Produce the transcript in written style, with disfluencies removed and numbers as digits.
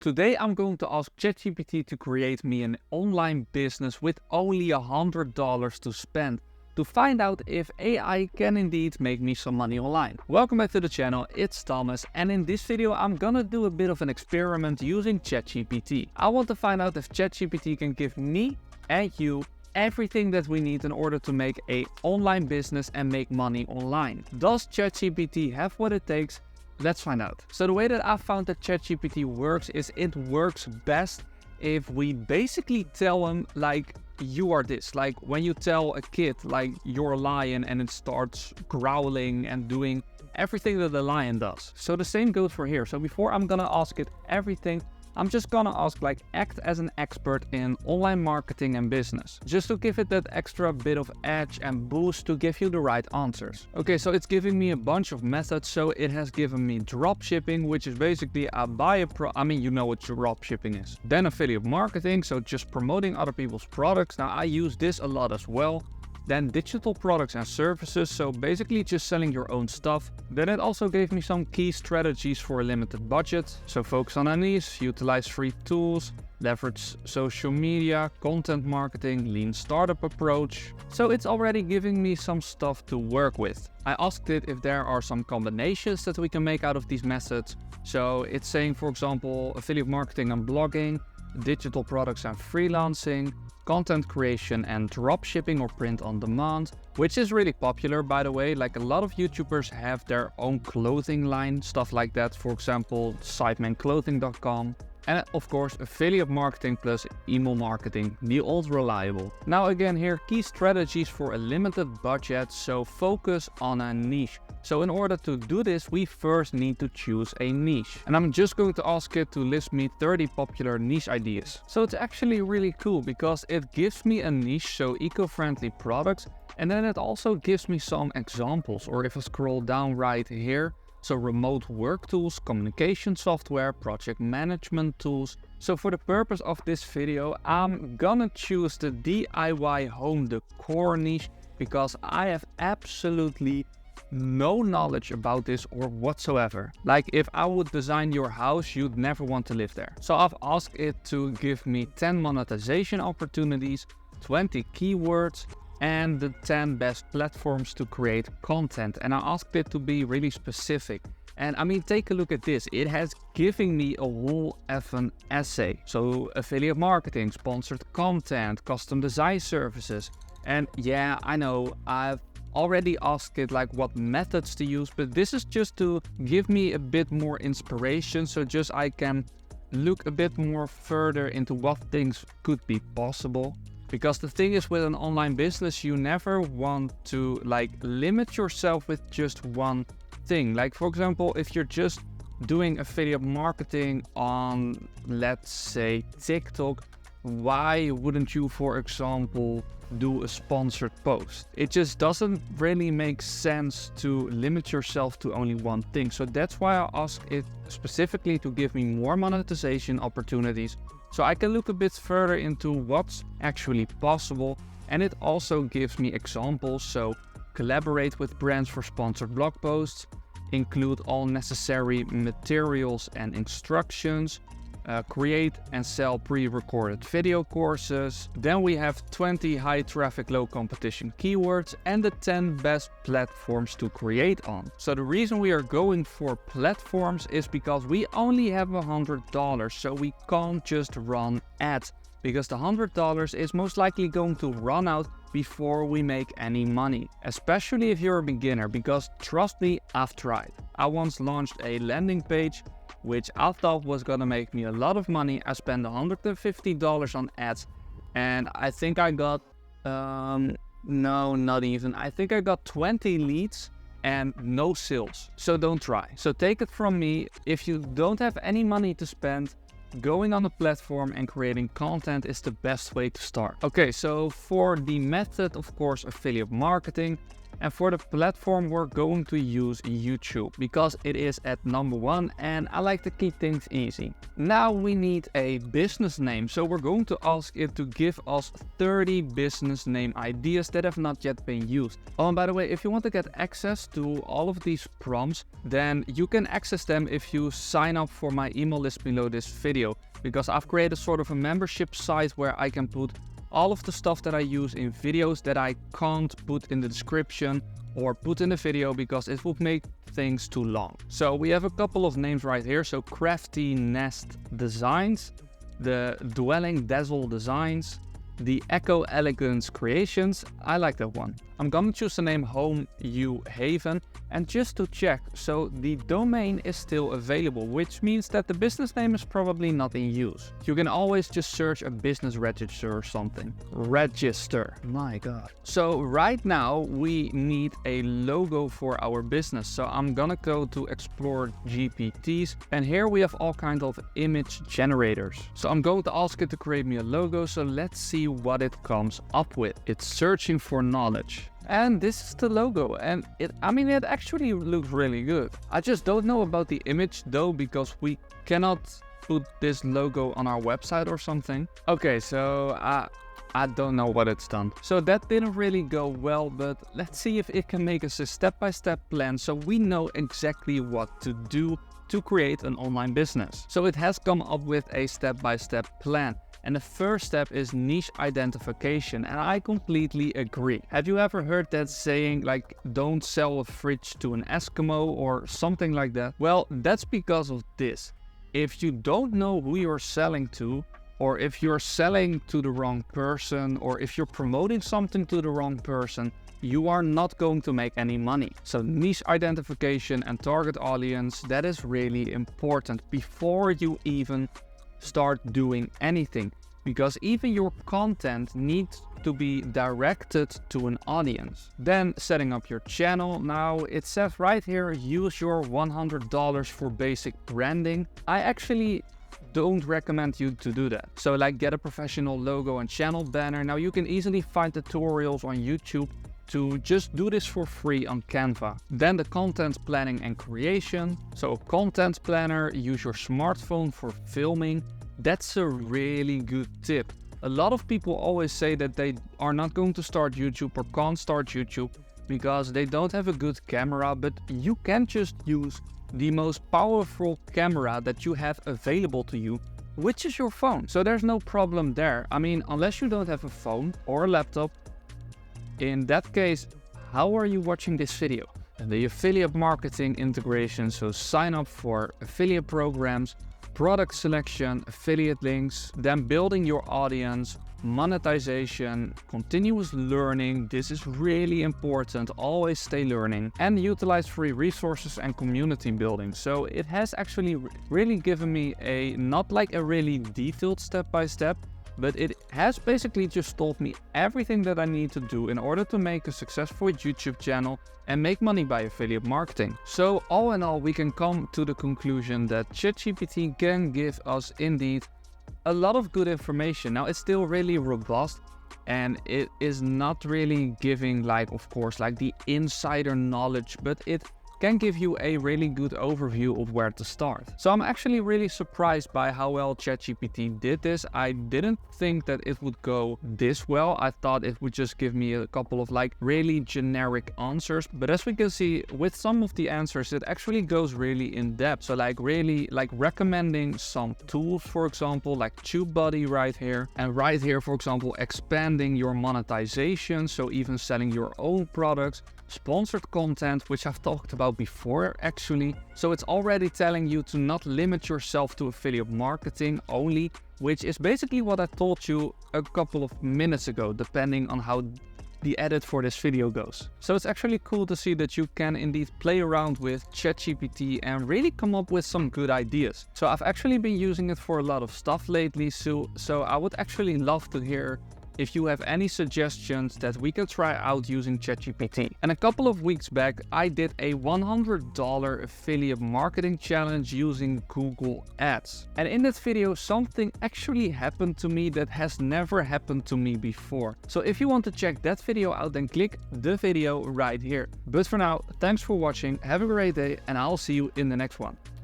Today I'm going to ask ChatGPT to create me an online business with only $100 to spend to find out if AI can indeed make me some money online. Welcome back to the channel, it's Thomas, and in this video I'm gonna do a bit of an experiment using ChatGPT. I want to find out if ChatGPT can give me and you everything that we need in order to make an online business and make money online. Does ChatGPT have what it takes? Let's find out. So the way that I found that ChatGPT works is it works best if we basically tell them like, you are this. Like when you tell a kid like you're a lion and it starts growling and doing everything that the lion does. So the same goes for here. So before I'm gonna ask it everything, I'm just gonna ask like act as an expert in online marketing and business, just to give it that extra bit of edge and boost to give you the right answers. Okay, so it's giving me a bunch of methods. So it has given me drop shipping, which is basically I buy a you know what drop shipping is. Then affiliate marketing, so just promoting other people's products. Now I use this a lot as well. Then digital products and services, so basically just selling your own stuff. Then it also gave me some key strategies for a limited budget. So focus on a niche, utilize free tools, leverage social media, content marketing, lean startup approach. So it's already giving me some stuff to work with. I asked it if there are some combinations that we can make out of these methods. So it's saying, for example, affiliate marketing and blogging, digital products and freelancing, content creation and drop shipping or print on demand, which is really popular, by the way. Like a lot of YouTubers have their own clothing line, stuff like that. For example, sitemanclothing.com. And of course, affiliate marketing plus email marketing, the old reliable. Now again here, key strategies for a limited budget, so focus on a niche. So in order to do this, we first need to choose a niche. And I'm just going to ask it to list me 30 popular niche ideas. So it's actually really cool because it gives me a niche, so eco-friendly products. And then it also gives me some examples, or if I scroll down right here, so remote work tools, communication software, project management tools. So for the purpose of this video, I'm gonna choose the DIY home decor niche because I have absolutely no knowledge about this or whatsoever. Like if I would design your house, you'd never want to live there. So I've asked it to give me 10 monetization opportunities, 20 keywords, and the 10 best platforms to create content. And I asked it to be really specific. And I mean, take a look at this. It has given me a whole effing essay. So affiliate marketing, sponsored content, custom design services. And yeah, I know I've already asked it like what methods to use, but this is just to give me a bit more inspiration. So just I can look a bit more further into what things could be possible. Because the thing is, with an online business, you never want to like limit yourself with just one thing. Like for example, if you're just doing affiliate marketing on, let's say, TikTok, why wouldn't you, for example, do a sponsored post? It just doesn't really make sense to limit yourself to only one thing. So that's why I asked it specifically to give me more monetization opportunities, so I can look a bit further into what's actually possible. And it also gives me examples. So collaborate with brands for sponsored blog posts, include all necessary materials and instructions, create and sell pre-recorded video courses. Then we have 20 high traffic, low competition keywords and the 10 best platforms to create on. So the reason we are going for platforms is because we only have $100, so we can't just run ads, because the $100 is most likely going to run out before we make any money, especially if you're a beginner, because trust me, I've tried. I once launched a landing page which I thought was gonna make me a lot of money. I spent $150 on ads and I think I got, no, not even. I think I got 20 leads and no sales. So don't try. So take it from me, if you don't have any money to spend, going on a platform and creating content is the best way to start. Okay, so for the method, of course, affiliate marketing, And for the platform, we're going to use YouTube because it is at number 1 and I like to keep things easy. Now we need a business name. So we're going to ask it to give us 30 business name ideas that have not yet been used. Oh, and by the way, if you want to get access to all of these prompts, then you can access them if you sign up for my email list below this video, because I've created sort of a membership site where I can put all of the stuff that I use in videos that I can't put in the description or put in the video because it would make things too long. So we have a couple of names right here. So Crafty Nest Designs, the Dwelling Dazzle Designs, the Echo Elegance Creations. I like that one. I'm gonna choose the name Home U Haven, and just to check, so the domain is still available, which means that the business name is probably not in use. You can always just search a business register or something. Register, my god. So right now we need a logo for our business. So I'm gonna go to Explore GPTs, and here we have all kinds of image generators. So I'm going to ask it to create me a logo. So let's see what it comes up with. It's searching for knowledge. And this is the logo, and it actually looks really good. I just don't know about the image though, because we cannot put this logo on our website or something. Okay, so I don't know what it's done. So that didn't really go well, but let's see if it can make us a step-by-step plan so we know exactly what to do to create an online business. So it has come up with a step-by-step plan. And the first step is niche identification, and I completely agree. Have you ever heard that saying, like, don't sell a fridge to an Eskimo or something like that? Well, that's because of this. If you don't know who you're selling to, or if you're selling to the wrong person, or if you're promoting something to the wrong person, you are not going to make any money. So niche identification and target audience, that is really important before you even start doing anything, because even your content needs to be directed to an audience. Then setting up your channel. Now it says right here, use your $100 for basic branding. I actually don't recommend you to do that. So like, get a professional logo and channel banner. Now you can easily find tutorials on YouTube to just do this for free on Canva. Then the content planning and creation. So content planner, use your smartphone for filming. That's a really good tip. A lot of people always say that they are not going to start YouTube or can't start YouTube because they don't have a good camera, but you can just use the most powerful camera that you have available to you, which is your phone. So there's no problem there. I mean, unless you don't have a phone or a laptop, in that case, how are you watching this video? And the affiliate marketing integration, so sign up for affiliate programs, product selection, affiliate links, then building your audience, monetization, continuous learning. This is really important. Always stay learning, and utilize free resources and community building. So it has actually really given me not like a really detailed step-by-step, but it has basically just taught me everything that I need to do in order to make a successful YouTube channel and make money by affiliate marketing. So all in all, we can come to the conclusion that ChatGPT can give us indeed a lot of good information. Now it's still really robust, and it is not really giving of course the insider knowledge, but it can give you a really good overview of where to start. So I'm actually really surprised by how well ChatGPT did this. I didn't think that it would go this well. I thought it would just give me a couple of really generic answers, but as we can see with some of the answers, it actually goes really in depth. So really recommending some tools, for example, like TubeBuddy right here, and right here, for example, expanding your monetization, so even selling your own products, sponsored content, which I've talked about before actually. So it's already telling you to not limit yourself to affiliate marketing only, which is basically what I told you a couple of minutes ago, depending on how the edit for this video goes. So it's actually cool to see that you can indeed play around with ChatGPT and really come up with some good ideas. So I've actually been using it for a lot of stuff lately, so I would actually love to hear if you have any suggestions that we can try out using ChatGPT. And a couple of weeks back, I did a $100 affiliate marketing challenge using Google Ads. And in that video, something actually happened to me that has never happened to me before. So if you want to check that video out, then click the video right here. But for now, thanks for watching, have a great day, and I'll see you in the next one.